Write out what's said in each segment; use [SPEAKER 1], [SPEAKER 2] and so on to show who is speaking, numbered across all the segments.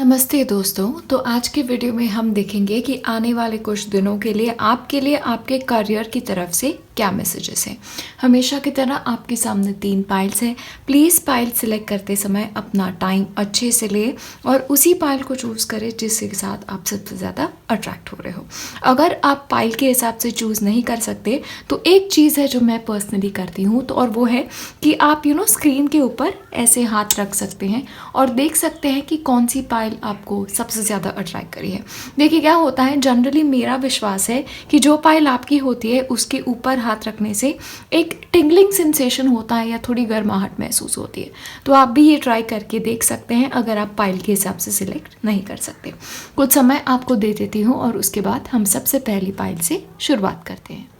[SPEAKER 1] नमस्ते दोस्तों। तो आज के वीडियो में हम देखेंगे कि आने वाले कुछ दिनों के लिए आपके करियर की तरफ से क्या मैसेजेस हैं। हमेशा की तरह आपके सामने 3 पाइल्स हैं। प्लीज़ पाइल सिलेक्ट करते समय अपना टाइम अच्छे से लें और उसी पाइल को चूज़ करें जिसके साथ आप सबसे ज़्यादा अट्रैक्ट हो रहे हो। अगर आप पाइल के हिसाब से चूज़ नहीं कर सकते तो एक चीज़ है जो मैं पर्सनली करती हूँ और वो है कि आप स्क्रीन के ऊपर ऐसे हाथ रख सकते हैं और देख सकते हैं कि कौन सी पाइल आपको सबसे ज़्यादा अट्रैक्ट करी है। देखिए क्या होता है, जनरली मेरा विश्वास है कि जो पाइल आपकी होती है उसके ऊपर हाथ रखने से एक टिंगलिंग सेंसेशन होता है या थोड़ी गर्माहट महसूस होती है। तो आप भी ये ट्राई करके देख सकते हैं अगर आप पाइल के हिसाब से सिलेक्ट नहीं कर सकते। कुछ समय आपको दे देती हूँ और उसके बाद हम सबसे पहली पाइल से शुरुआत करते हैं।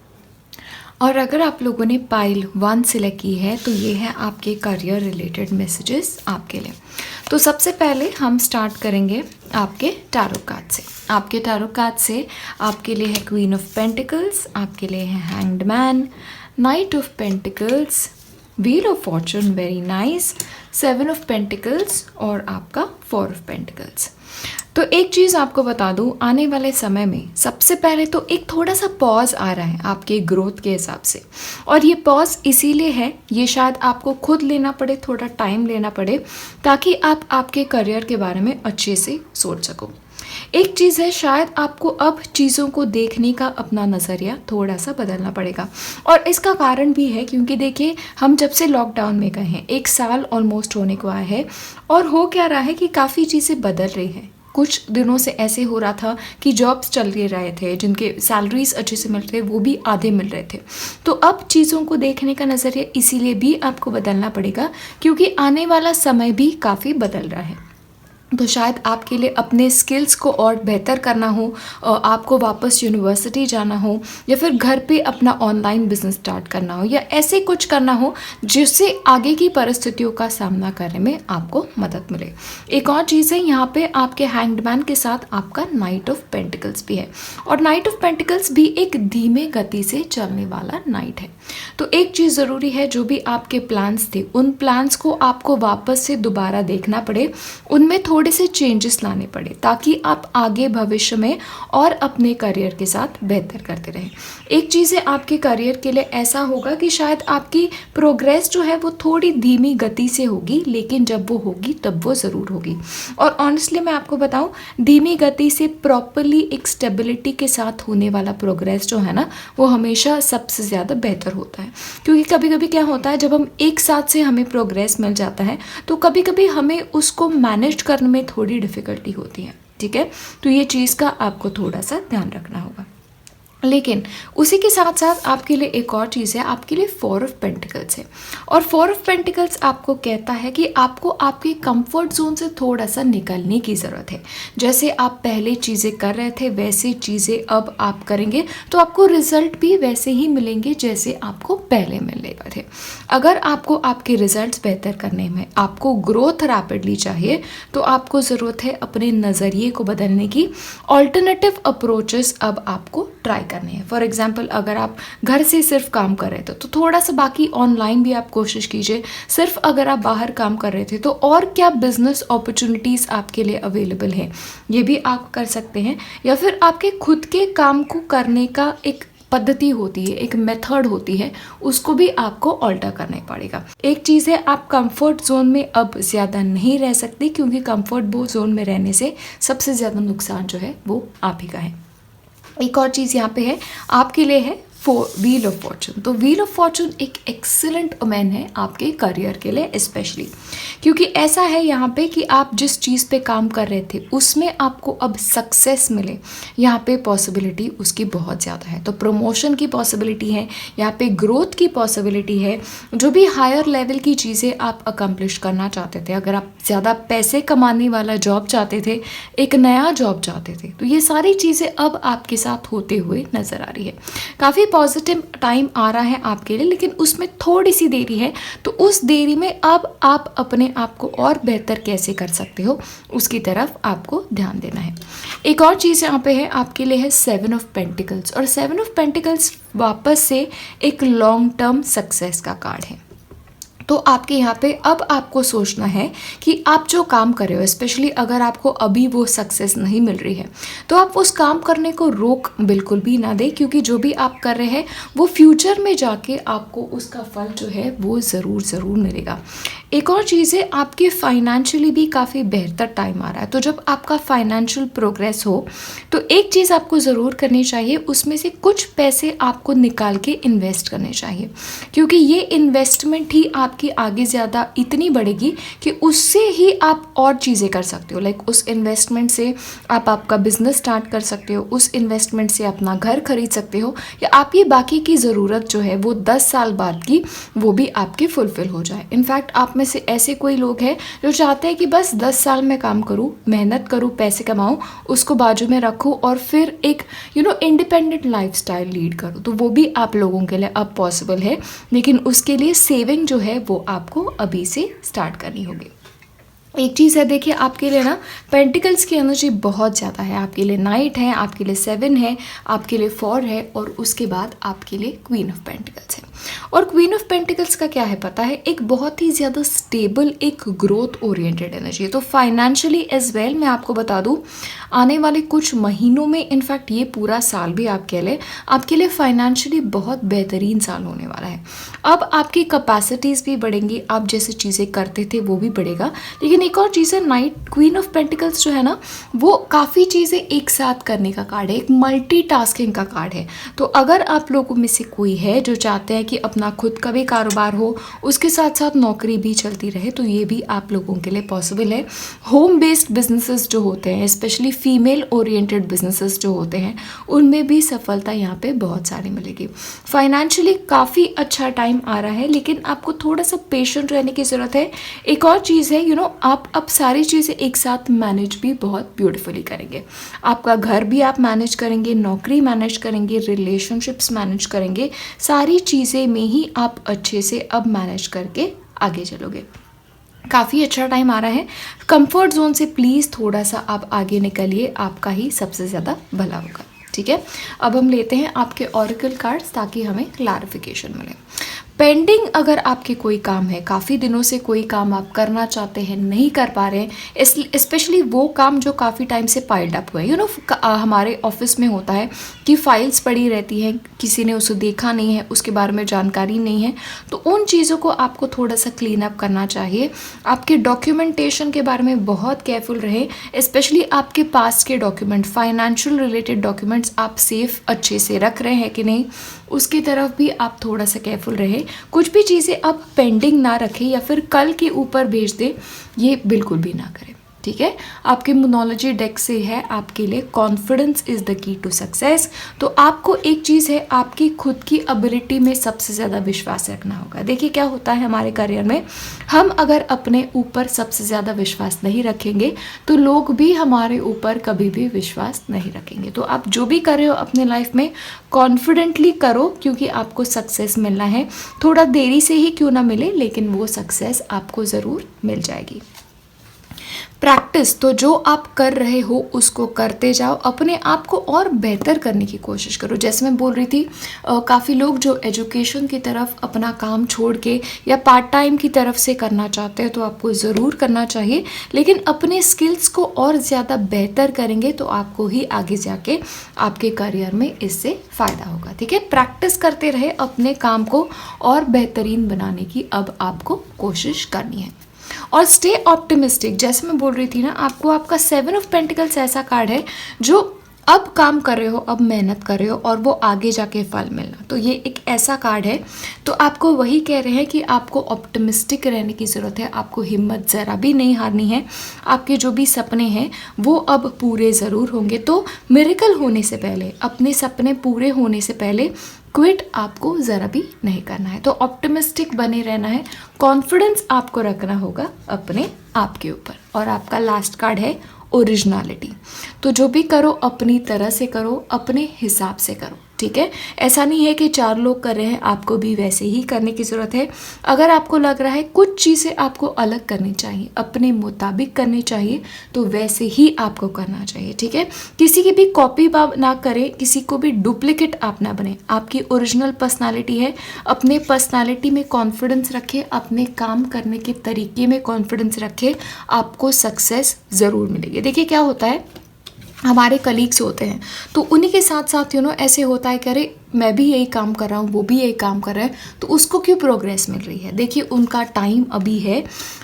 [SPEAKER 1] और अगर आप लोगों ने पाइल 1 सिलेक्ट की है तो ये है आपके करियर रिलेटेड मैसेजेस आपके लिए। तो सबसे पहले हम स्टार्ट करेंगे आपके टैरो कार्ड से। आपके टैरो कार्ड से आपके लिए है क्वीन ऑफ पेंटिकल्स, आपके लिए है hanged man, night of pentacles, wheel of Fortune, very nice, 7 of pentacles और आपका 4 ऑफ पेंटिकल्स। तो एक चीज़ आपको बता दूं, आने वाले समय में सबसे पहले तो एक थोड़ा सा पॉज आ रहा है आपके ग्रोथ के हिसाब से। और ये पॉज इसीलिए है, ये शायद आपको खुद लेना पड़े, थोड़ा टाइम लेना पड़े ताकि आप आपके करियर के बारे में अच्छे से सोच सको। एक चीज़ है, शायद आपको अब चीज़ों को देखने का अपना नज़रिया थोड़ा सा बदलना पड़ेगा। और इसका कारण भी है क्योंकि देखिए, हम जब से लॉकडाउन में गए हैं 1 साल ऑलमोस्ट होने को आया है और हो क्या रहा है कि काफ़ी चीज़ें बदल रही हैं। कुछ दिनों से ऐसे हो रहा था कि जॉब्स चल रहे थे, जिनके सैलरीज अच्छे से मिल रहे वो भी आधे मिल रहे थे। तो अब चीज़ों को देखने का नज़रिया इसीलिए भी आपको बदलना पड़ेगा क्योंकि आने वाला समय भी काफ़ी बदल रहा है। तो शायद आपके लिए अपने स्किल्स को और बेहतर करना हो, आपको वापस यूनिवर्सिटी जाना हो या फिर घर पे अपना ऑनलाइन बिजनेस स्टार्ट करना हो या ऐसे कुछ करना हो जिससे आगे की परिस्थितियों का सामना करने में आपको मदद मिले। एक और चीज़ है, यहाँ पे आपके हैंगमैन के साथ आपका नाइट ऑफ पेंटिकल्स भी है और नाइट ऑफ पेंटिकल्स भी एक धीमे गति से चलने वाला नाइट है। तो एक चीज़ ज़रूरी है, जो भी आपके प्लान्स थे उन प्लान्स को आपको वापस से दोबारा देखना पड़े, उनमें थोड़े से चेंजेस लाने पड़े ताकि आप आगे भविष्य में और अपने करियर के साथ बेहतर करते रहें। एक चीज़ है, आपके करियर के लिए ऐसा होगा कि शायद आपकी प्रोग्रेस जो है वो थोड़ी धीमी गति से होगी, लेकिन जब वो होगी तब वो ज़रूर होगी। और ऑनेस्टली मैं आपको बताऊं, धीमी गति से प्रॉपरली एक स्टेबिलिटी के साथ होने वाला प्रोग्रेस जो है ना, वो हमेशा सबसे ज़्यादा बेहतर होता है। क्योंकि कभी कभी क्या होता है, जब हम एक साथ से हमें प्रोग्रेस मिल जाता है तो कभी कभी हमें उसको मैनेज करने में थोड़ी डिफ़िकल्टी होती है। ठीक है, तो ये चीज़ का आपको थोड़ा सा ध्यान रखना होगा। लेकिन उसी के साथ साथ आपके लिए एक और चीज़ है, आपके लिए 4 ऑफ पेंटिकल्स है। और 4 ऑफ पेंटिकल्स आपको कहता है कि आपको आपके कंफर्ट जोन से थोड़ा सा निकलने की ज़रूरत है। जैसे आप पहले चीज़ें कर रहे थे वैसे चीज़ें अब आप करेंगे तो आपको रिजल्ट भी वैसे ही मिलेंगे जैसे आपको पहले मिले थे। अगर आपको आपके रिजल्ट्स बेहतर करने में आपको ग्रोथ रैपिडली चाहिए तो आपको ज़रूरत है अपने नज़रिए को बदलने की। ऑल्टरनेटिव अप्रोचेस अब आपको ट्राई करने हैं। फॉर एग्जाम्पल, अगर आप घर से सिर्फ काम कर रहे थे तो थोड़ा सा बाकी ऑनलाइन भी आप कोशिश कीजिए। सिर्फ अगर आप बाहर काम कर रहे थे तो और क्या बिजनेस अपॉर्चुनिटीज़ आपके लिए अवेलेबल हैं, ये भी आप कर सकते हैं। या फिर आपके खुद के काम को करने का एक पद्धति होती है, एक मेथड होती है, उसको भी आपको ऑल्टर करना पड़ेगा। एक चीज़ है, आप कंफर्ट जोन में अब ज़्यादा नहीं रह सकती क्योंकि कंफर्ट जोन में रहने से सबसे ज़्यादा नुकसान जो है वो आप ही का है। एक और चीज़ यहाँ पे है, आपके लिए है व्हील ऑफ फॉर्चून। तो व्हील ऑफ फॉर्चून एक एक्सीलेंट ओमेन है आपके करियर के लिए स्पेशली, क्योंकि ऐसा है यहाँ पे कि आप जिस चीज़ पे काम कर रहे थे उसमें आपको अब सक्सेस मिले, यहाँ पे पॉसिबिलिटी उसकी बहुत ज़्यादा है। तो प्रमोशन की पॉसिबिलिटी है, यहाँ पे ग्रोथ की पॉसिबिलिटी है। जो भी हायर लेवल की चीज़ें आप अकम्प्लिश करना चाहते थे, अगर आप ज़्यादा पैसे कमाने वाला जॉब चाहते थे, एक नया जॉब चाहते थे, तो ये सारी चीज़ें अब आपके साथ होते हुए नज़र आ रही है। काफ़ी पॉजिटिव टाइम आ रहा है आपके लिए, लेकिन उसमें थोड़ी सी देरी है। तो उस देरी में अब आप अपने आप को और बेहतर कैसे कर सकते हो उसकी तरफ आपको ध्यान देना है। एक और चीज़ यहाँ पे है, आपके लिए है 7 ऑफ पेंटिकल्स। और 7 ऑफ पेंटिकल्स वापस से एक लॉन्ग टर्म सक्सेस का कार्ड है। तो आपके यहाँ पे अब आपको सोचना है कि आप जो काम कर रहे हो, स्पेशली अगर आपको अभी वो सक्सेस नहीं मिल रही है, तो आप उस काम करने को रोक बिल्कुल भी ना दें, क्योंकि जो भी आप कर रहे हैं वो फ्यूचर में जाके आपको उसका फल जो है वो ज़रूर मिलेगा। एक और चीज़ है, आपके फाइनेंशियली भी काफ़ी बेहतर टाइम आ रहा है। तो जब आपका फाइनेंशियल प्रोग्रेस हो तो एक चीज़ आपको ज़रूर करनी चाहिए, उसमें से कुछ पैसे आपको निकाल के इन्वेस्ट करने चाहिए, क्योंकि ये इन्वेस्टमेंट ही आपकी आगे ज़्यादा इतनी बढ़ेगी कि उससे ही आप और चीज़ें कर सकते हो। लाइक उस इन्वेस्टमेंट से आप आपका बिजनेस स्टार्ट कर सकते हो, उस इन्वेस्टमेंट से अपना घर खरीद सकते हो, या आपकी बाकी की ज़रूरत जो है वो 10 साल बाद की वो भी आपकी फुलफ़िल हो जाए। इनफैक्ट आप में से ऐसे कोई लोग हैं जो चाहते हैं कि बस 10 साल में काम करूं, मेहनत करूं, पैसे कमाऊं, उसको बाजू में रखूं और फिर एक इंडिपेंडेंट लाइफस्टाइल लीड करूं। तो वो भी आप लोगों के लिए अब पॉसिबल है, लेकिन उसके लिए सेविंग जो है वो आपको अभी से स्टार्ट करनी होगी। एक चीज़ है, देखिए आपके लिए ना पेंटिकल्स की एनर्जी बहुत ज़्यादा है। आपके लिए नाइट है, आपके लिए 7 है, आपके लिए 4 है, और उसके बाद आपके लिए क्वीन ऑफ पेंटिकल्स है। और क्वीन ऑफ पेंटिकल्स का क्या है पता है, एक बहुत ही ज़्यादा स्टेबल, एक ग्रोथ ओरिएंटेड एनर्जी है। तो फाइनेंशियली एज वेल मैं आपको बता दूँ, आने वाले कुछ महीनों में, इनफैक्ट ये पूरा साल भी आप कह लें, आपके लिए फाइनेंशियली बहुत बेहतरीन साल होने वाला है। अब आपकी कैपेसिटीज़ भी बढ़ेंगी, आप जैसे चीज़ें करते थे वो भी बढ़ेगा। लेकिन एक और चीज़ है, नाइट क्वीन ऑफ पेंटिकल्स जो है ना, वो काफ़ी चीज़ें एक साथ करने का कार्ड है, एक मल्टीटास्किंग का कार्ड है। तो अगर आप लोगों में से कोई है जो चाहते हैं कि अपना खुद का भी कारोबार हो, उसके साथ साथ नौकरी भी चलती रहे, तो ये भी आप लोगों के लिए पॉसिबल है। होम बेस्ड बिजनेसेस जो होते हैं, स्पेशली फीमेल ओरिएंटेड बिजनेसेस जो होते हैं, उनमें भी सफलता यहाँ पे बहुत सारी मिलेगी। फाइनेंशियली काफ़ी अच्छा टाइम आ रहा है, लेकिन आपको थोड़ा सा पेशेंट रहने की ज़रूरत है। एक और चीज़ है, आप अब सारी चीज़ें एक साथ मैनेज भी बहुत ब्यूटीफुली करेंगे। आपका घर भी आप मैनेज करेंगे, नौकरी मैनेज करेंगे, रिलेशनशिप्स मैनेज करेंगे, सारी चीज़ें में ही आप अच्छे से अब मैनेज करके आगे चलोगे। काफ़ी अच्छा टाइम आ रहा है। कंफर्ट जोन से प्लीज़ थोड़ा सा आप आगे निकलिए, आपका ही सबसे ज़्यादा भला होगा। ठीक है, अब हम लेते हैं आपके ऑरेकल कार्ड्स ताकि हमें क्लैरिफिकेशन मिले। पेंडिंग अगर आपके कोई काम है, काफ़ी दिनों से कोई काम आप करना चाहते हैं, नहीं कर पा रहे हैं, स्पेशली वो काम जो काफ़ी टाइम से पाइल्ड अप हुआ है, हमारे ऑफिस में होता है कि फाइल्स पड़ी रहती हैं, किसी ने उसे देखा नहीं है, उसके बारे में जानकारी नहीं है, तो उन चीज़ों को आपको थोड़ा सा क्लीन अप करना चाहिए। आपके डॉक्यूमेंटेशन के बारे में बहुत केयरफुल रहे, स्पेशली आपके पास के डॉक्यूमेंट, फाइनेंशियल रिलेटेड डॉक्यूमेंट्स आप सेफ अच्छे से रख रहे हैं कि नहीं, उसकी तरफ भी आप थोड़ा सा केयरफुल रहे। कुछ भी चीज़ें आप पेंडिंग ना रखें या फिर कल के ऊपर भेज दें, ये बिल्कुल भी ना करें। ठीक है, आपके मोनोलॉजी डेक से है आपके लिए confidence is the key to success. तो आपको एक चीज़ है, आपकी खुद की एबिलिटी में सबसे ज़्यादा विश्वास रखना होगा। देखिए क्या होता है हमारे करियर में, हम अगर अपने ऊपर सबसे ज़्यादा विश्वास नहीं रखेंगे तो लोग भी हमारे ऊपर कभी भी विश्वास नहीं रखेंगे। तो आप जो भी कर रहे हो अपने लाइफ में कॉन्फिडेंटली करो, क्योंकि आपको सक्सेस मिलना है। थोड़ा देरी से ही क्यों ना मिले, लेकिन वो सक्सेस आपको ज़रूर मिल जाएगी। प्रैक्टिस, तो जो आप कर रहे हो उसको करते जाओ, अपने आप को और बेहतर करने की कोशिश करो। जैसे मैं बोल रही थी, काफ़ी लोग जो एजुकेशन की तरफ अपना काम छोड़ के या पार्ट टाइम की तरफ से करना चाहते हैं, तो आपको ज़रूर करना चाहिए, लेकिन अपने स्किल्स को और ज़्यादा बेहतर करेंगे तो आपको ही आगे जाके आपके करियर में इससे फ़ायदा होगा। ठीक है, प्रैक्टिस करते रहे, अपने काम को और बेहतरीन बनाने की अब आपको कोशिश करनी है। और स्टे ऑप्टिमिस्टिक, जैसे मैं बोल रही थी ना, आपको आपका 7 ऑफ पेंटिकल्स ऐसा कार्ड है जो अब काम कर रहे हो, अब मेहनत कर रहे हो और वो आगे जाके फल मिलना, तो ये एक ऐसा कार्ड है। तो आपको वही कह रहे हैं कि आपको ऑप्टिमिस्टिक रहने की ज़रूरत है, आपको हिम्मत ज़रा भी नहीं हारनी है। आपके जो भी सपने हैं वो अब पूरे ज़रूर होंगे। तो मिरेकल होने से पहले, अपने सपने पूरे होने से पहले क्विट आपको ज़रा भी नहीं करना है। तो ऑप्टिमिस्टिक बने रहना है, कॉन्फिडेंस आपको रखना होगा अपने आप के ऊपर। और आपका लास्ट कार्ड है ओरिजिनलिटी। तो जो भी करो अपनी तरह से करो, अपने हिसाब से करो। ठीक है। ऐसा नहीं है कि 4 लोग कर रहे हैं आपको भी वैसे ही करने की ज़रूरत है। अगर आपको लग रहा है कुछ चीज़ें आपको अलग करनी चाहिए, अपने मुताबिक करनी चाहिए, तो वैसे ही आपको करना चाहिए, ठीक है। किसी की भी कॉपी ना करें, किसी को भी डुप्लीकेट आप ना बने। आपकी ओरिजिनल पर्सनालिटी है, अपने पर्सनालिटी में कॉन्फिडेंस रखें, अपने काम करने के तरीके में कॉन्फिडेंस रखें, आपको सक्सेस ज़रूर मिलेगी। देखिए क्या होता है, हमारे कलीग्स होते हैं तो उन्हीं के साथ साथ ऐसे होता है कि अरे मैं भी यही काम कर रहा हूँ, वो भी यही काम कर रहा है, तो उसको क्यों प्रोग्रेस मिल रही है। देखिए उनका टाइम अभी है,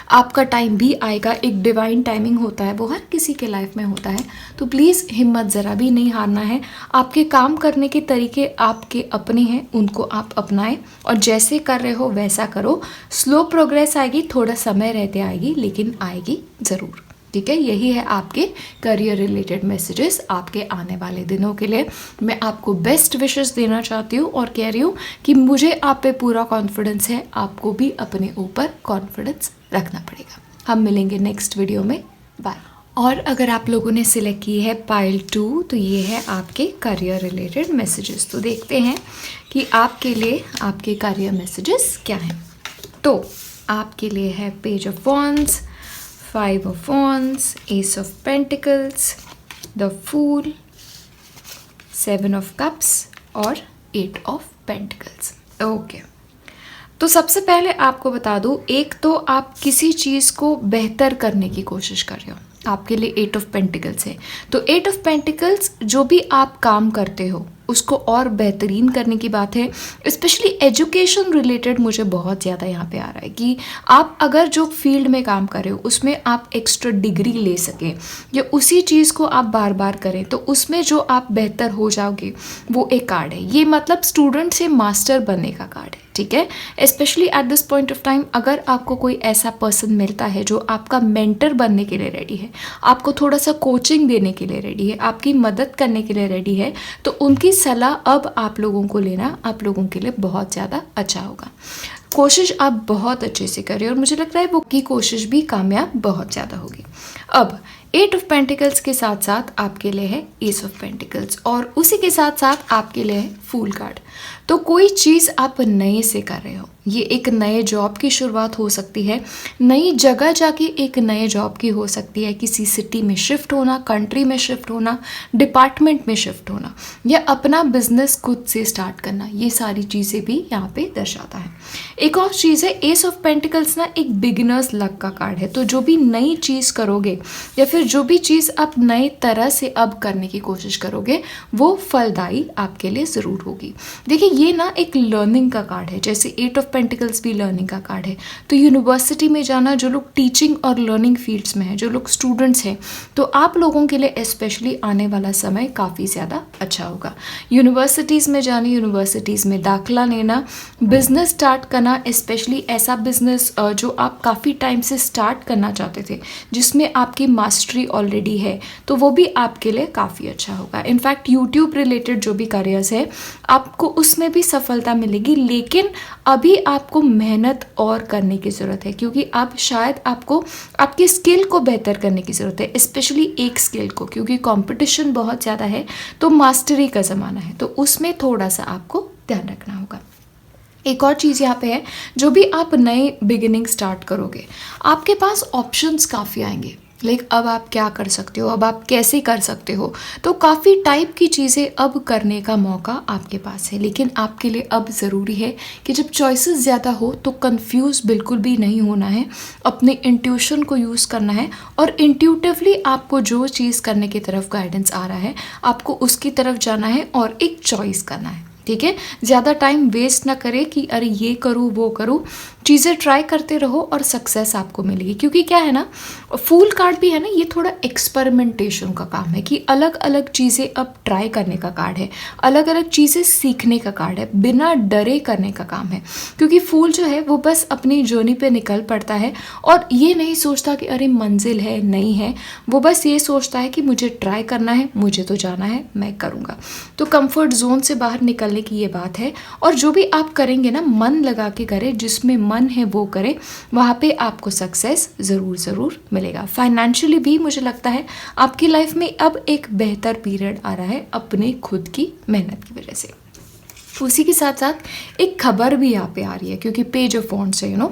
[SPEAKER 1] आपका टाइम भी आएगा। एक डिवाइन टाइमिंग होता है, वो हर किसी के लाइफ में होता है। तो प्लीज़ हिम्मत ज़रा भी नहीं हारना है। आपके काम करने के तरीके आपके अपने हैं, उनको आप अपनाएं और जैसे कर रहे हो वैसा करो। स्लो प्रोग्रेस आएगी, थोड़ा समय रहते आएगी, लेकिन आएगी ज़रूर, ठीक है। यही है आपके करियर रिलेटेड मैसेजेस आपके आने वाले दिनों के लिए। मैं आपको बेस्ट विशेस देना चाहती हूँ और कह रही हूँ कि मुझे आप पे पूरा कॉन्फिडेंस है, आपको भी अपने ऊपर कॉन्फिडेंस रखना पड़ेगा। हम मिलेंगे नेक्स्ट वीडियो में, बाय। और अगर आप लोगों ने सिलेक्ट की है पाइल 2, तो ये है आपके करियर रिलेटेड मैसेजेस। तो देखते हैं कि आपके लिए आपके करियर मैसेजेस क्या हैं। तो आपके लिए है page of wands, 5 of Wands, Ace of Pentacles, the Fool, 7 of Cups और 8 of Pentacles। ओके, तो सबसे पहले आपको बता दूँ, एक तो आप किसी चीज़ को बेहतर करने की कोशिश कर रहे हो, आपके लिए 8 ऑफ पेंटिकल्स है। तो 8 ऑफ पेंटिकल्स, जो भी आप काम करते हो उसको और बेहतरीन करने की बात है। स्पेशली एजुकेशन रिलेटेड मुझे बहुत ज़्यादा यहाँ पे आ रहा है कि आप अगर जो फील्ड में काम कर रहे हो उसमें आप एक्स्ट्रा डिग्री ले सकें या उसी चीज़ को आप बार बार करें, तो उसमें जो आप बेहतर हो जाओगे वो एक कार्ड है। ये मतलब स्टूडेंट से मास्टर बनने का कार्ड है, ठीक है। Specially at this point of time अगर आपको कोई ऐसा पर्सन मिलता है जो आपका मेंटर बनने के लिए रेडी है, आपको थोड़ा सा कोचिंग देने के लिए रेडी है, आपकी मदद करने के लिए रेडी है, तो उनकी सलाह अब आप लोगों को लेना आप लोगों के लिए बहुत ज़्यादा अच्छा होगा। कोशिश आप बहुत अच्छे से करें और मुझे लगता है वो की कोशिश भी कामयाब बहुत ज़्यादा होगी। अब 8 ऑफ पेंटिकल्स के साथ साथ आपके लिए है एस ऑफ पेंटिकल्स और उसी के साथ साथ आपके लिए है फूल कार्ड। तो कोई चीज़ आप नए से कर रहे हो, ये एक नए जॉब की शुरुआत हो सकती है, नई जगह जाके एक नए जॉब की हो सकती है, किसी सिटी में शिफ्ट होना, कंट्री में शिफ्ट होना, डिपार्टमेंट में शिफ्ट होना या अपना बिजनेस खुद से स्टार्ट करना, ये सारी चीज़ें भी यहाँ पे दर्शाता है। एक और चीज़ है एस ऑफ पेंटिकल्स ना एक बिगिनर्स लक का कार्ड है। तो जो भी नई चीज़ करोगे या फिर जो भी चीज़ आप नए तरह से अब करने की कोशिश करोगे वो फलदायी आपके लिए ज़रूर होगी। देखिए ये ना एक लर्निंग का कार्ड है, जैसे 8 ऑफ पेंटिकल्स भी लर्निंग का कार्ड है। तो यूनिवर्सिटी में जाना, जो लोग टीचिंग और लर्निंग फील्ड्स में हैं, जो लोग स्टूडेंट्स हैं, तो आप लोगों के लिए स्पेशली आने वाला समय काफ़ी ज़्यादा अच्छा होगा। यूनिवर्सिटीज़ में जाना, यूनिवर्सिटीज़ में दाखिला लेना, बिजनेस स्टार्ट करना, स्पेशली ऐसा बिजनेस जो आप काफ़ी टाइम से स्टार्ट करना चाहते थे, जिसमें आपकी मास्टरी ऑलरेडी है, तो वो भी आपके लिए काफ़ी अच्छा होगा। इनफैक्ट यूट्यूब रिलेटेड जो भी करियर्स है आपको उसमें भी सफलता मिलेगी, लेकिन अभी आपको मेहनत और करने की ज़रूरत है, क्योंकि आप शायद आपको आपकी स्किल को बेहतर करने की ज़रूरत है, स्पेशली एक स्किल को, क्योंकि कंपटीशन बहुत ज़्यादा है, तो मास्टरी का ज़माना है, तो उसमें थोड़ा सा आपको ध्यान रखना होगा। एक और चीज़ यहाँ पे है, जो भी आप नए बिगिनिंग स्टार्ट करोगे आपके पास ऑप्शंस काफ़ी आएंगे, लाइक अब आप क्या कर सकते हो, अब आप कैसे कर सकते हो, तो काफ़ी टाइप की चीज़ें अब करने का मौका आपके पास है। लेकिन आपके लिए अब ज़रूरी है कि जब चॉइसेस ज़्यादा हो तो कंफ्यूज बिल्कुल भी नहीं होना है, अपने इंट्यूशन को यूज़ करना है और इंट्यूटिवली आपको जो चीज़ करने की तरफ गाइडेंस आ रहा है आपको उसकी तरफ जाना है और एक चॉइस करना है, ठीक है। ज़्यादा टाइम वेस्ट ना करें कि अरे ये करूँ वो करूँ, चीज़ें ट्राई करते रहो और सक्सेस आपको मिलेगी। क्योंकि क्या है ना, फूल कार्ड भी है ना, ये थोड़ा एक्सपेरिमेंटेशन का काम है कि अलग अलग चीज़ें अब ट्राई करने का कार्ड है, अलग अलग चीज़ें सीखने का कार्ड है, बिना डरे करने का काम है। क्योंकि फूल जो है वो बस अपनी जर्नी पे निकल पड़ता है और ये नहीं सोचता कि अरे मंजिल है नहीं है, वो बस ये सोचता है कि मुझे ट्राई करना है, मुझे तो जाना है, मैं करूँगा। तो कंफर्ट जोन से बाहर निकलने की ये बात है। और जो भी आप करेंगे ना, मन लगा के करें, जिसमें मन है वो करें, वहाँ पे आपको सक्सेस ज़रूर मिलेगा। फाइनेंशियली भी मुझे लगता है आपकी लाइफ में अब एक बेहतर पीरियड आ रहा है, अपने खुद की मेहनत की वजह से। उसी के साथ साथ एक खबर भी यहाँ पे आ रही है, क्योंकि पेज ऑफ वॉन्ड्स है,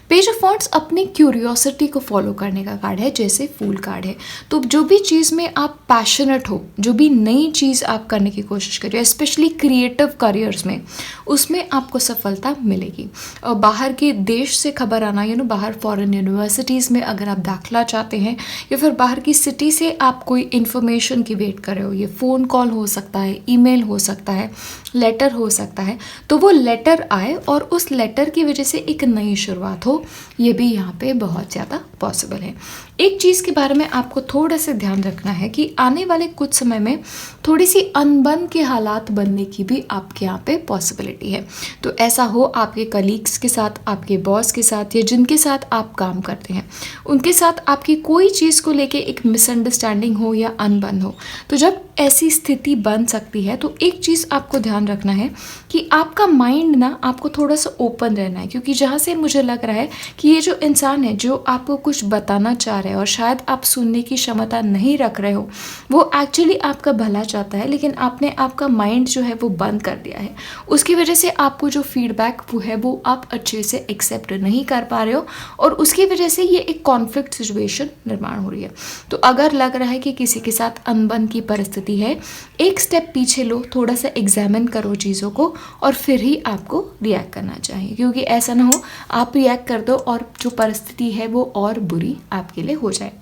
[SPEAKER 1] पेज ऑफ वॉन्ड्स अपनी क्यूरियोसिटी को फॉलो करने का कार्ड है, जैसे फूल कार्ड है। तो जो भी चीज़ में आप पैशनेट हो, जो भी नई चीज़ आप करने की कोशिश कर रहे हो, स्पेशली क्रिएटिव करियर्स में, उसमें आपको सफलता मिलेगी। और बाहर के देश से खबर आना, बाहर फॉरेन यूनिवर्सिटीज़ में अगर आप दाखिला चाहते हैं, या फिर बाहर की सिटी से आप कोई इन्फॉर्मेशन की वेट कर रहे हो, ये फ़ोन कॉल हो सकता है, ईमेल हो सकता है, लेटर हो सकता है, तो वो लेटर आए और उस लेटर की वजह से एक नई शुरुआत हो, ये भी यहाँ पे बहुत ज़्यादा पॉसिबल है। एक चीज़ के बारे में आपको थोड़ा सा ध्यान रखना है कि आने वाले कुछ समय में थोड़ी सी अनबन के हालात बनने की भी आपके यहाँ पे पॉसिबिलिटी है। तो ऐसा हो आपके कलीग्स के साथ, आपके बॉस के साथ, या जिनके साथ आप काम करते हैं, उनके साथ आपकी कोई चीज़ को लेके एक मिसअंडरस्टैंडिंग हो या अनबन हो। तो जब ऐसी स्थिति बन सकती है तो एक चीज़ आपको ध्यान रखना है कि आपका माइंड ना, आपको थोड़ा सा ओपन रहना है, क्योंकि जहाँ से मुझे लग रहा है कि ये जो इंसान है जो आपको कुछ बताना चाह रहा है और शायद आप सुनने की क्षमता नहीं रख रहे हो, वो एक्चुअली आपका भला चाहता है, लेकिन आपने आपका माइंड जो है वो बंद कर दिया है। उसकी वजह से आपको जो फीडबैक वो है वो आप अच्छे से एक्सेप्ट नहीं कर पा रहे हो, और उसकी वजह से ये एक कॉन्फ्लिक्ट सिचुएशन निर्माण हो रही है। तो अगर लग रहा है कि किसी के साथ अनबन की परिस्थिति है, एक स्टेप पीछे लो, थोड़ा सा एग्जामिन करो चीज़ों को, और फिर ही आपको रिएक्ट करना चाहिए, क्योंकि ऐसा ना हो आप रिएक्ट कर दो और जो परिस्थिति है वो और बुरी आपके लिए हो जाए।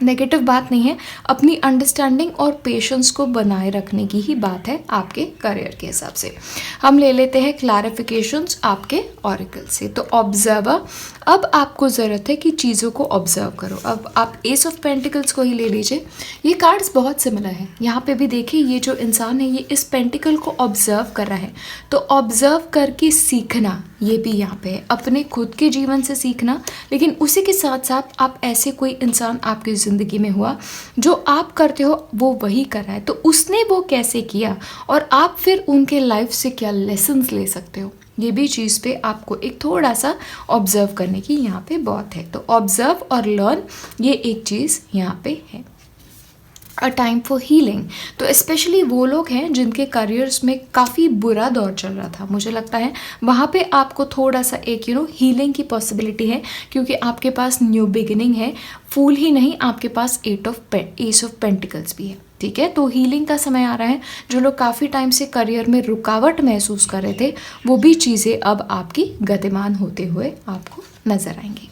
[SPEAKER 1] नेगेटिव बात नहीं है, अपनी अंडरस्टैंडिंग और पेशेंस को बनाए रखने की ही बात है आपके करियर के हिसाब से। हम ले लेते हैं क्लैरिफिकेशंस आपके ऑरेकल से। तो ऑब्जर्वर, अब आपको ज़रूरत है कि चीज़ों को ऑब्जर्व करो। अब आप एस ऑफ पेंटिकल्स को ही ले लीजिए, ये कार्ड्स बहुत सिमिलर है। यहाँ पे भी देखिए, ये जो इंसान है ये इस पेंटिकल को ऑब्जर्व कर रहा है। तो ऑब्जर्व करके सीखना, ये भी यहाँ पे है, अपने खुद के जीवन से सीखना, लेकिन उसी के साथ साथ आप ऐसे कोई इंसान आपकी ज़िंदगी में हुआ जो आप करते हो वो वही कर रहा है, तो उसने वो कैसे किया और आप फिर उनके लाइफ से क्या लेसन्स ले सकते हो, ये भी चीज़ पे आपको एक थोड़ा सा ऑब्जर्व करने की यहाँ पे बहुत है। तो ऑब्जर्व और लर्न, ये एक चीज़ यहाँ पे है। अ टाइम फॉर हीलिंग, तो स्पेशली वो लोग हैं जिनके करियर्स में काफ़ी बुरा दौर चल रहा था, मुझे लगता है वहाँ पे आपको थोड़ा सा एक हीलिंग की पॉसिबिलिटी है, क्योंकि आपके पास न्यू बिगिनिंग है। फूल ही नहीं, आपके पास एस ऑफ पेंटिकल्स भी है, ठीक है। तो हीलिंग का समय आ रहा है। जो लोग काफ़ी टाइम से करियर में रुकावट महसूस कर रहे थे, वो भी चीज़ें अब आपकी गतिमान होते हुए आपको नज़र आएंगी।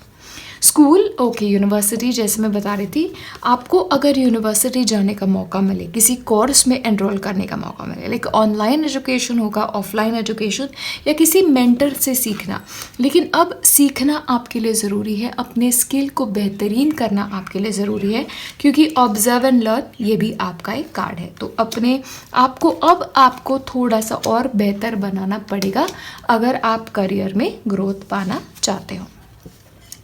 [SPEAKER 1] स्कूल, ओके, यूनिवर्सिटी, जैसे मैं बता रही थी, आपको अगर यूनिवर्सिटी जाने का मौका मिले, किसी कोर्स में एनरोल करने का मौका मिले, लाइक ऑनलाइन एजुकेशन होगा, ऑफलाइन एजुकेशन, या किसी मेंटर से सीखना, लेकिन अब सीखना आपके लिए ज़रूरी है, अपने स्किल को बेहतरीन करना आपके लिए ज़रूरी है, क्योंकि ऑब्जर्व एंड लर्न, ये भी आपका एक कार्ड है। तो अपने आपको अब आपको थोड़ा सा और बेहतर बनाना पड़ेगा अगर आप करियर में ग्रोथ पाना चाहते हो।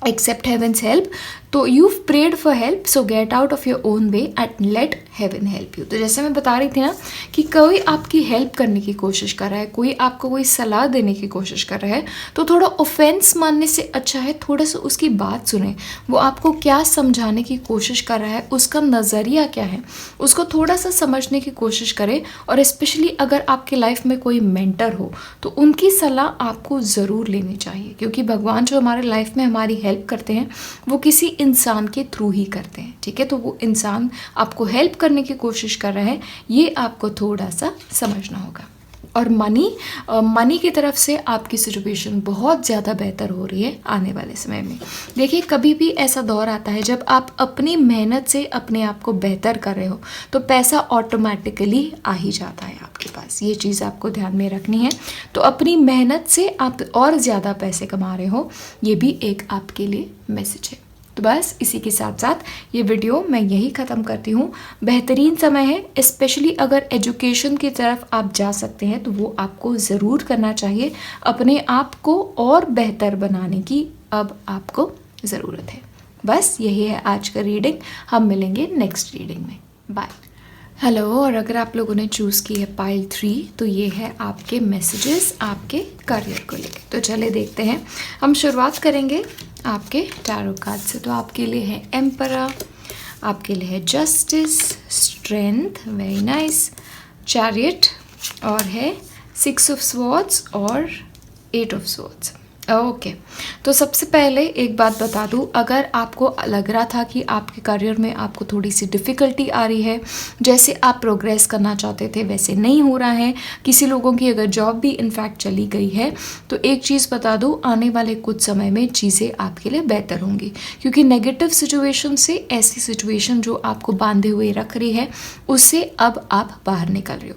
[SPEAKER 1] Accept heaven's help, तो you've prayed for help, so get out of your own way and let heaven help you। तो जैसे मैं बता रही थी ना कि कोई आपकी हेल्प करने की कोशिश कर रहा है, कोई आपको कोई सलाह देने की कोशिश कर रहा है, तो थोड़ा ऑफेंस मानने से अच्छा है थोड़ा सा उसकी बात सुने, वो आपको क्या समझाने की कोशिश कर रहा है, उसका नज़रिया क्या है, उसको थोड़ा सा समझने की कोशिश करें। और स्पेशली अगर आपके लाइफ में कोई मेंटर हो तो उनकी सलाह आपको ज़रूर लेनी चाहिए, क्योंकि भगवान जो हमारे लाइफ में हमारी हेल्प करते हैं वो किसी इंसान के थ्रू ही करते हैं, ठीक है। तो वो इंसान आपको हेल्प करने की कोशिश कर रहा है, ये आपको थोड़ा सा समझना होगा। और मनी की तरफ से आपकी सिचुएशन बहुत ज़्यादा बेहतर हो रही है आने वाले समय में। देखिए, कभी भी ऐसा दौर आता है जब आप अपनी मेहनत से अपने आप को बेहतर कर रहे हो तो पैसा ऑटोमेटिकली आ ही जाता है आपके पास, ये चीज़ आपको ध्यान में रखनी है। तो अपनी मेहनत से आप और ज़्यादा पैसे कमा रहे हो, ये भी एक आपके लिए मैसेज है। तो बस इसी के साथ साथ ये वीडियो मैं यही ख़त्म करती हूँ। बेहतरीन समय है, स्पेशली अगर एजुकेशन की तरफ आप जा सकते हैं तो वो आपको ज़रूर करना चाहिए। अपने आप को और बेहतर बनाने की अब आपको ज़रूरत है। बस यही है आज का रीडिंग, हम मिलेंगे नेक्स्ट रीडिंग में। बाय। हेलो, और अगर आप लोगों ने चूज़ की है पाइल 3 तो ये है आपके मैसेजेस आपके करियर को लेकर। तो चले देखते हैं। हम शुरुआत करेंगे आपके टैरो कार्ड से। तो आपके लिए है एम्परर, आपके लिए है justice, strength, very nice, chariot, और है 6 ऑफ स्वॉर्ड्स और 8 ऑफ स्वॉर्ड्स। ओके तो सबसे पहले एक बात बता दूं, अगर आपको लग रहा था कि आपके करियर में आपको थोड़ी सी डिफ़िकल्टी आ रही है, जैसे आप प्रोग्रेस करना चाहते थे वैसे नहीं हो रहा है, किसी लोगों की अगर जॉब भी इनफैक्ट चली गई है, तो एक चीज़ बता दूं, आने वाले कुछ समय में चीज़ें आपके लिए बेहतर होंगी, क्योंकि नेगेटिव सिचुएशन से, ऐसी सिचुएशन जो आपको बांधे हुए रख रही है, उससे अब आप बाहर निकल रहे हो।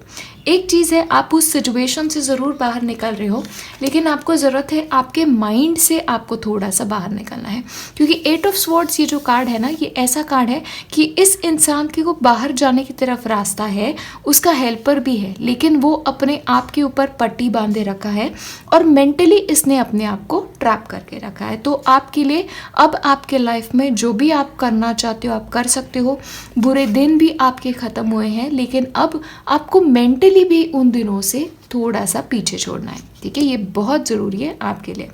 [SPEAKER 1] एक चीज़ है, आप उस सिचुएशन से ज़रूर बाहर निकल रहे हो, लेकिन आपको ज़रूरत है आपके माइंड से आपको थोड़ा सा बाहर निकलना है, क्योंकि 8 ऑफ स्वॉर्ड्स ये जो कार्ड है ना, ये ऐसा कार्ड है कि इस इंसान के को बाहर जाने की तरफ रास्ता है, उसका हेल्पर भी है, लेकिन वो अपने आप के ऊपर पट्टी बांधे रखा है और मेंटली इसने अपने आप को ट्रैप करके रखा है। तो आपके लिए अब आपके लाइफ में जो भी आप करना चाहते हो आप कर सकते हो। बुरे दिन भी आपके ख़त्म हुए हैं, लेकिन अब आपको मेंटली भी उन दिनों से थोड़ा सा पीछे छोड़ना है, ठीक है। ये बहुत ज़रूरी है आपके लिए।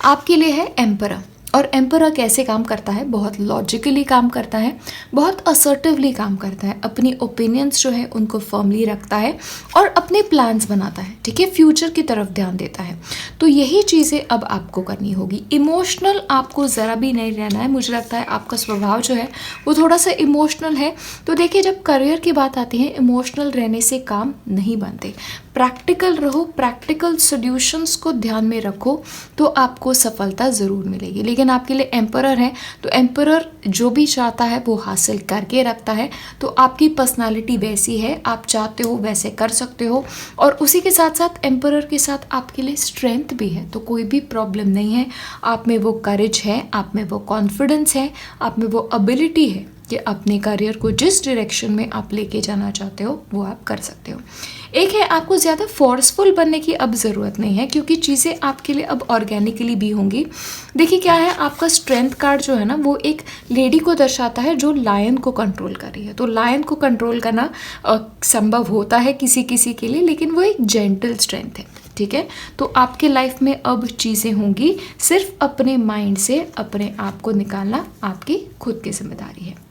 [SPEAKER 1] आपके लिए है एम्परर, और एम्परर कैसे काम करता है, बहुत लॉजिकली काम करता है, बहुत असर्टिवली काम करता है, अपनी ओपिनियंस जो है उनको फर्मली रखता है और अपने प्लान्स बनाता है, ठीक है, फ्यूचर की तरफ ध्यान देता है। तो यही चीज़ें अब आपको करनी होगी। इमोशनल आपको ज़रा भी नहीं रहना है, मुझे लगता है आपका स्वभाव जो है वो थोड़ा सा इमोशनल है। तो देखिए, जब करियर की बात आती है, इमोशनल रहने से काम नहीं बनते, प्रैक्टिकल रहो, प्रैक्टिकल सॉल्यूशंस को ध्यान में रखो, तो आपको सफलता ज़रूर मिलेगी। लेकिन आपके लिए एम्परर है, तो एम्परर जो भी चाहता है वो हासिल करके रखता है। तो आपकी पर्सनालिटी वैसी है, आप चाहते हो वैसे कर सकते हो, और उसी के साथ साथ एम्परर के साथ आपके लिए स्ट्रेंथ भी है, तो कोई भी प्रॉब्लम नहीं है। आप में वो करेज है, आप में वो कॉन्फिडेंस है, आप में वो एबिलिटी है कि अपने करियर को जिस डायरेक्शन में आप लेके जाना चाहते हो वो आप कर सकते हो। एक है, आपको ज़्यादा फोर्सफुल बनने की अब ज़रूरत नहीं है, क्योंकि चीज़ें आपके लिए अब ऑर्गेनिकली भी होंगी। देखिए क्या है, आपका स्ट्रेंथ कार्ड जो है ना, वो एक लेडी को दर्शाता है जो लायन को कंट्रोल कर रही है। तो लायन को कंट्रोल करना संभव होता है किसी किसी के लिए, लेकिन वो एक जेंटल स्ट्रेंथ है, ठीक है। तो आपके लाइफ में अब चीज़ें होंगी, सिर्फ अपने माइंड से अपने आप को निकालना आपकी खुद की जिम्मेदारी है।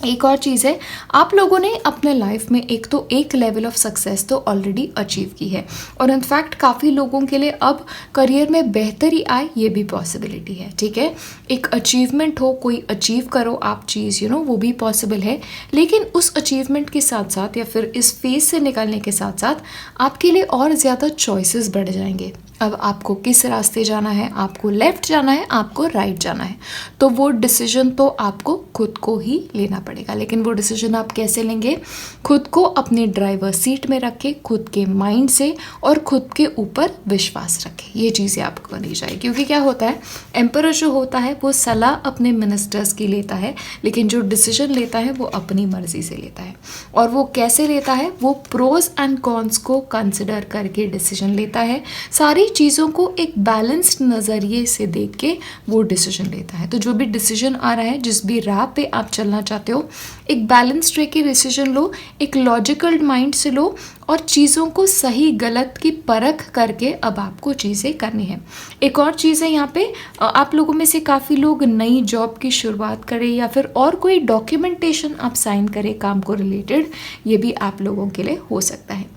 [SPEAKER 1] एक और चीज़ है, आप लोगों ने अपने लाइफ में एक लेवल ऑफ सक्सेस तो ऑलरेडी अचीव की है, और इनफैक्ट काफ़ी लोगों के लिए अब करियर में बेहतरी आए ये भी पॉसिबिलिटी है, ठीक है। एक अचीवमेंट हो, कोई अचीव करो आप चीज़, वो भी पॉसिबल है। लेकिन उस अचीवमेंट के साथ साथ या फिर इस फेज से निकलने के साथ साथ आपके लिए और ज़्यादा चॉइसेस बढ़ जाएंगे। अब आपको किस रास्ते जाना है, आपको लेफ़्ट जाना है, आपको राइट जाना है, तो वो डिसीजन तो आपको खुद को ही लेना पड़ेगा। लेकिन वो डिसीजन आप कैसे लेंगे, खुद को अपने ड्राइवर सीट में रखें, खुद के माइंड से और खुद के ऊपर विश्वास रखें। ये चीज़ें आपको करनी चाहिए, क्योंकि क्या होता है, एम्परर जो होता है वो सलाह अपने मिनिस्टर्स की लेता है, लेकिन जो डिसीजन लेता है वो अपनी मर्जी से लेता है। और वो कैसे लेता है, वो प्रोज एंड कॉन्स को कंसिडर करके डिसीजन लेता है, सारी चीज़ों को एक बैलेंस्ड नज़रिए से देख के वो डिसीजन लेता है। तो जो भी डिसीजन आ रहा है, जिस भी राह पे आप चलना चाहते हो, एक बैलेंस्ड रह के डिसीजन लो, एक लॉजिकल माइंड से लो, और चीज़ों को सही गलत की परख करके अब आपको चीज़ें करनी है। एक और चीज़ है यहाँ पे, आप लोगों में से काफ़ी लोग नई जॉब की शुरुआत करें या फिर और कोई डॉक्यूमेंटेशन आप साइन करें काम को रिलेटेड, ये भी आप लोगों के लिए हो सकता है।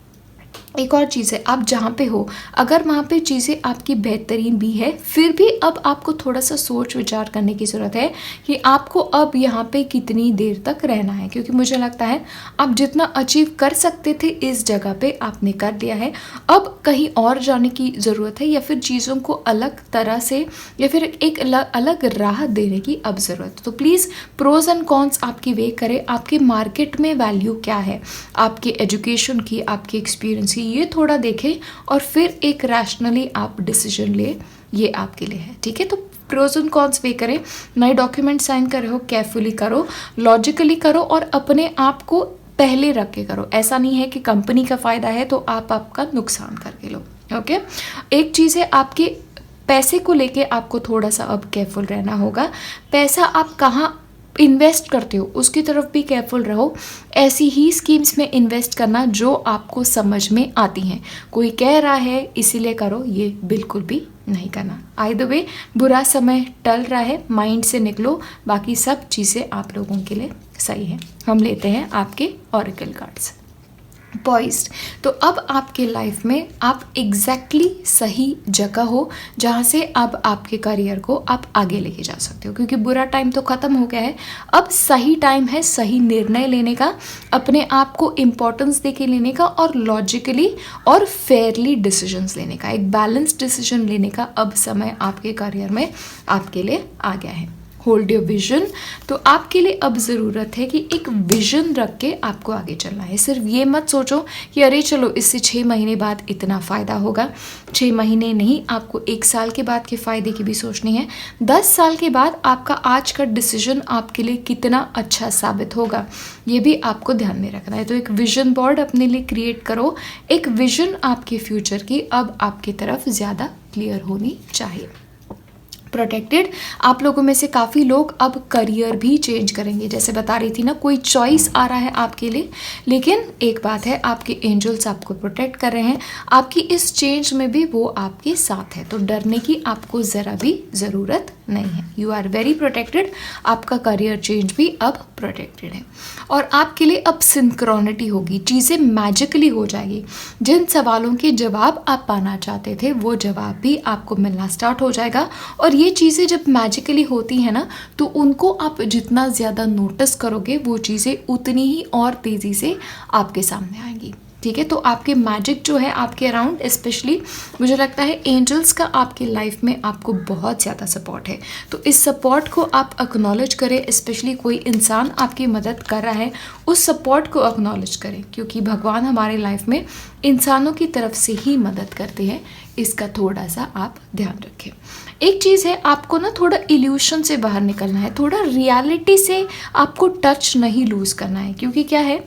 [SPEAKER 1] एक और चीज़ है, आप जहाँ पे हो अगर वहाँ पे चीज़ें आपकी बेहतरीन भी है, फिर भी अब आपको थोड़ा सा सोच विचार करने की ज़रूरत है कि आपको अब यहाँ पे कितनी देर तक रहना है, क्योंकि मुझे लगता है आप जितना अचीव कर सकते थे इस जगह पे आपने कर दिया है। अब कहीं और जाने की ज़रूरत है, या फिर चीज़ों को अलग तरह से या फिर एक अलग राह देने की अब ज़रूरत है। तो प्लीज़ प्रोज एंड कॉन्स आपकी वे करें, आपके मार्केट में वैल्यू क्या है, आपके एजुकेशन की, आपके एक्सपीरियंस की, ये थोड़ा देखें और फिर एक रैशनली आप डिसीजन ले, ये आपके लिए है, ठीक है। तो प्रोज एंड कॉन्स वे करें, नए डॉक्यूमेंट साइन कर रहे हो केयरफुली करो, लॉजिकली करो और अपने आप को पहले रख के करो। ऐसा नहीं है कि कंपनी का फ़ायदा है तो आप आपका नुकसान करके लो, ओके। एक चीज़ है, आपके पैसे को लेके आपको थोड़ा सा अब केयरफुल रहना होगा। पैसा आप कहाँ इन्वेस्ट करते हो उसकी तरफ भी केयरफुल रहो। ऐसी ही स्कीम्स में इन्वेस्ट करना जो आपको समझ में आती हैं। कोई कह रहा है इसीलिए करो, ये बिल्कुल भी नहीं करना। आइदर वे बुरा समय टल रहा है, माइंड से निकलो, बाकी सब चीज़ें आप लोगों के लिए सही है। हम लेते हैं आपके ऑरेकल कार्ड्स। पॉइज्ड। तो अब आपके लाइफ में आप एग्जैक्टली सही जगह हो जहाँ से अब आपके करियर को आप आगे लेके जा सकते हो, क्योंकि बुरा टाइम तो ख़त्म हो गया है। अब सही टाइम है सही निर्णय लेने का, अपने आप को इम्पोर्टेंस दे के लेने का, और लॉजिकली और फेयरली डिसीजंस लेने का, एक बैलेंस्ड डिसीजन लेने का अब समय आपके करियर में आपके लिए आ गया है। Hold your vision. तो आपके लिए अब ज़रूरत है कि एक विजन रख के आपको आगे चलना है। सिर्फ ये मत सोचो कि अरे चलो इससे 6 महीने बाद इतना फ़ायदा होगा। 6 महीने नहीं, आपको 1 साल के बाद के फ़ायदे की भी सोचनी है। 10 साल के बाद आपका आज का डिसीजन आपके लिए कितना अच्छा साबित होगा, ये भी आपको ध्यान में रखना है। तो एक विजन बोर्ड अपने लिए क्रिएट करो। एक विजन आपके फ्यूचर की अब आपकी तरफ ज़्यादा क्लियर होनी चाहिए। प्रोटेक्टेड, आप लोगों में से काफ़ी लोग अब करियर भी चेंज करेंगे। जैसे बता रही थी ना, कोई चॉइस आ रहा है आपके लिए, लेकिन एक बात है, आपके एंजल्स आपको प्रोटेक्ट कर रहे हैं। आपकी इस चेंज में भी वो आपके साथ है, तो डरने की आपको ज़रा भी ज़रूरत नहीं है। You are very protected. आपका करियर चेंज भी अब प्रोटेक्टेड है, और आपके लिए अब सिंक्रोनिटी होगी, चीज़ें मैजिकली हो जाएगी। जिन सवालों के जवाब आप पाना चाहते थे वो जवाब भी आपको मिलना स्टार्ट हो जाएगा। और ये चीज़ें जब मैजिकली होती हैं ना, तो उनको आप जितना ज़्यादा नोटिस करोगे वो चीज़ें उतनी ही और तेज़ी से आपके सामने आएंगी। ठीक है, तो आपके मैजिक जो है आपके अराउंड, स्पेशली मुझे लगता है एंजल्स का आपकी लाइफ में आपको बहुत ज़्यादा सपोर्ट है। तो इस सपोर्ट को आप एक्नॉलेज करें। स्पेशली कोई इंसान आपकी मदद कर रहा है, उस सपोर्ट को एक्नॉलेज करें, क्योंकि भगवान हमारे लाइफ में इंसानों की तरफ से ही मदद करते हैं। इसका थोड़ा सा आप ध्यान रखें। एक चीज़ है, आपको ना थोड़ा इल्यूशन से बाहर निकलना है, थोड़ा रियलिटी से आपको टच नहीं लूज़ करना है, क्योंकि क्या है,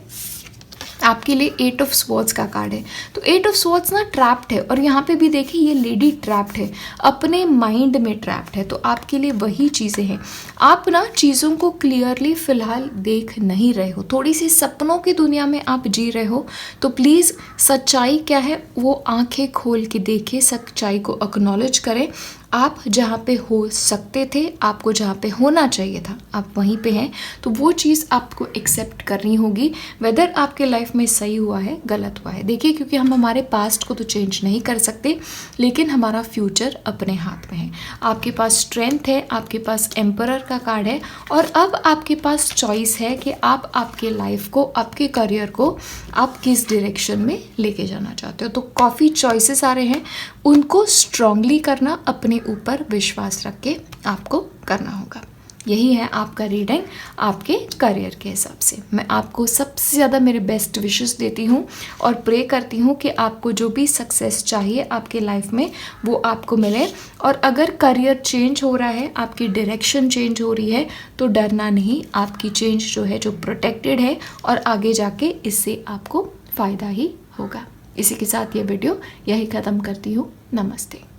[SPEAKER 1] आपके लिए 8 ऑफ स्वॉर्ड्स का कार्ड है। तो 8 ऑफ स्वॉर्ड्स ना ट्रैप्ड है, और यहाँ पे भी देखिए ये लेडी ट्रैप्ड है, अपने माइंड में ट्रैप्ड है। तो आपके लिए वही चीज़ें हैं, आप ना चीज़ों को क्लियरली फ़िलहाल देख नहीं रहे हो, थोड़ी सी सपनों की दुनिया में आप जी रहे हो। तो प्लीज़ सच्चाई क्या है वो आंखें खोल के देखिए, सच्चाई को एक्नॉलेज करें। आप जहाँ पे हो सकते थे, आपको जहाँ पे होना चाहिए था, आप वहीं पे हैं। तो वो चीज़ आपको एक्सेप्ट करनी होगी, वेदर आपके लाइफ में सही हुआ है गलत हुआ है। देखिए, क्योंकि हम हमारे पास्ट को तो चेंज नहीं कर सकते, लेकिन हमारा फ्यूचर अपने हाथ में है। आपके पास स्ट्रेंथ है, आपके पास एम्परर का कार्ड है, और अब आपके पास चॉइस है कि आप आपके लाइफ को, आपके करियर को आप किस डायरेक्शन में लेके जाना चाहते हो। तो काफ़ी चॉइसेस आ रहे हैं, उनको स्ट्रांगली करना, अपने ऊपर विश्वास रख के आपको करना होगा। यही है आपका रीडिंग आपके करियर के हिसाब से। मैं आपको सबसे ज़्यादा मेरे बेस्ट विशेस देती हूँ और प्रे करती हूँ कि आपको जो भी सक्सेस चाहिए आपके लाइफ में वो आपको मिले। और अगर करियर चेंज हो रहा है, आपकी डायरेक्शन चेंज हो रही है, तो डरना नहीं, आपकी चेंज जो है जो प्रोटेक्टेड है, और आगे जाके इससे आपको फ़ायदा ही होगा। इसी के साथ ये वीडियो यही ख़त्म करती हूँ। नमस्ते।